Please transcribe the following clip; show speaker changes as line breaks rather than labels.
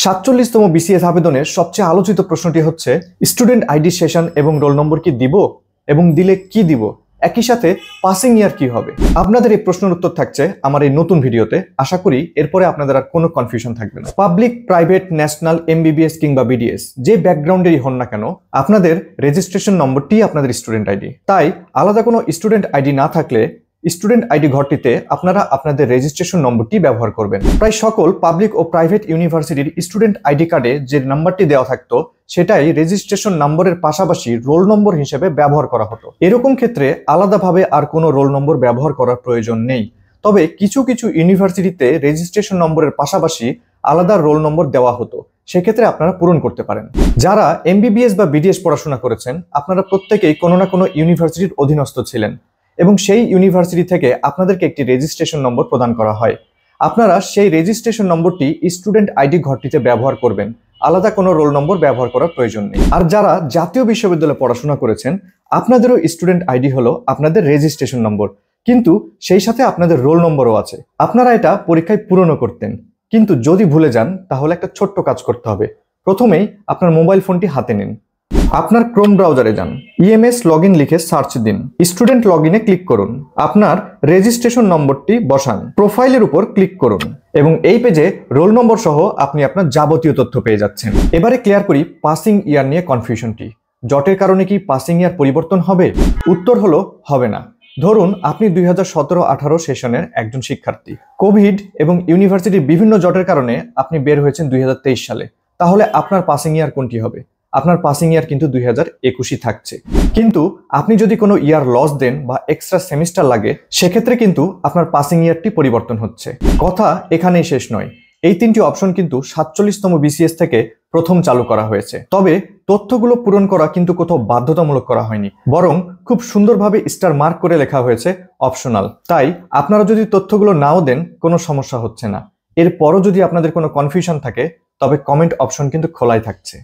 ৪৭তম BCS আবেদনের সবচেয়ে আলোচিত প্রশ্নটি হচ্ছে স্টুডেন্ট আইডি সেশন এবং রোল নম্বর কি দিব এবং দিলে কি দিব, একই সাথে পাসিং ইয়ার কি হবে। আপনাদের এই প্রশ্নের উত্তর থাকছে আমার এই নতুন ভিডিওতে। আশা করি এরপরে আপনাদের আর কোনো কনফিউশন থাকবে না। পাবলিক, প্রাইভেট, ন্যাশনাল, এমবিবিএস কিংবা বিডিএস যে ব্যাকগ্রাউন্ডেরই হন না কেন, আপনাদের রেজিস্ট্রেশন নম্বরটি আপনাদের স্টুডেন্ট আইডি। তাই আলাদা কোনো স্টুডেন্ট আইডি না থাকলে স্টুডেন্ট আইডি ঘরটিতে আপনারা আপনাদের রেজিস্ট্রেশন নম্বরটি ব্যবহার করবেন। প্রায় সকল পাবলিক ও প্রাইভেট ইউনিভার্সিটির স্টুডেন্ট আইডি কার্ডে যে নাম্বারটি দেওয়া থাকতো সেটাই রেজিস্ট্রেশন নম্বরের পাশাপাশি রোল নম্বর হিসেবে ব্যবহার করা হতো। এরকম ক্ষেত্রে আলাদাভাবে আর কোনো রোল নম্বর ব্যবহার করার প্রয়োজন নেই। তবে কিছু কিছু ইউনিভার্সিটিতে রেজিস্ট্রেশন নম্বরের পাশাপাশি আলাদা রোল নম্বর দেওয়া হতো, সেক্ষেত্রে আপনারা পূরণ করতে পারেন। যারা এমবিবিএস বা বিডিএস পড়াশোনা করেছেন আপনারা প্রত্যেকেই কোনো না কোনো ইউনিভার্সিটির অধীনস্থ ছিলেন এবং সেই ইউনিভার্সিটি থেকে আপনাদেরকে একটি রেজিস্ট্রেশন নম্বর প্রদান করা হয়। আপনারা সেই রেজিস্ট্রেশন নম্বরটি স্টুডেন্ট আইডি ঘরটিতে ব্যবহার করবেন, আলাদা কোনো রোল নম্বর ব্যবহার করার প্রয়োজন নেই। আর যারা জাতীয় বিশ্ববিদ্যালয়ে পড়াশোনা করেছেন আপনাদেরও স্টুডেন্ট আইডি হলো আপনাদের রেজিস্ট্রেশন নম্বর, কিন্তু সেই সাথে আপনাদের রোল নম্বরও আছে। আপনারা এটা পরীক্ষায় পূরণও করতেন, কিন্তু যদি ভুলে যান তাহলে একটা ছোট্ট কাজ করতে হবে। প্রথমেই আপনার মোবাইল ফোনটি হাতে নিন, আপনার ক্রোম ব্রাউজারে যান, ইএমএস লগইন লিখে সার্চ দিন, স্টুডেন্ট লগইনে ক্লিক করুন, আপনার রেজিস্ট্রেশন নম্বরটি বসান, প্রোফাইলের উপর ক্লিক করুন এবং এই পেজে রোল নম্বর সহ আপনি আপনার যাবতীয় তথ্য পেয়ে যাচ্ছেন। এবারে ক্লিয়ার করি পাসিং ইয়ার নিয়ে কনফিউশনটি। জটের কারণে কি পাসিং ইয়ার পরিবর্তন হবে? উত্তর হলো হবে না। ধরুন আপনি 2017-18 সেশনের একজন শিক্ষার্থী, কোভিড এবং ইউনিভার্সিটির বিভিন্ন জটের কারণে আপনি বের হয়েছেন 2023 সালে। তাহলে আপনার পাসিং ইয়ার কোনটি হবে? আপনার পাসিং ইয়ার কিন্তু 2021ই থাকছে। কিন্তু আপনি যদি কোনো ইয়ার লস দেন বা এক্সট্রা সেমিস্টার লাগে সেক্ষেত্রে কিন্তু আপনার পাসিং ইয়ারটি পরিবর্তন হচ্ছে। কথা এখানেই শেষ নয়, এই তিনটি অপশন কিন্তু 47তম বিসিএস থেকে প্রথম চালু করা হয়েছে। তবে তথ্যগুলো পূরণ করা কিন্তু কোথাও বাধ্যতামূলক করা হয়নি, বরং খুব সুন্দরভাবে স্টার মার্ক করে লেখা হয়েছে অপশনাল। তাই আপনারা যদি তথ্যগুলো নাও দেন কোনো সমস্যা হচ্ছে না। এরপরও যদি আপনাদের কোনো কনফিউশন থাকে তবে কমেন্ট অপশন কিন্তু খোলাই থাকছে।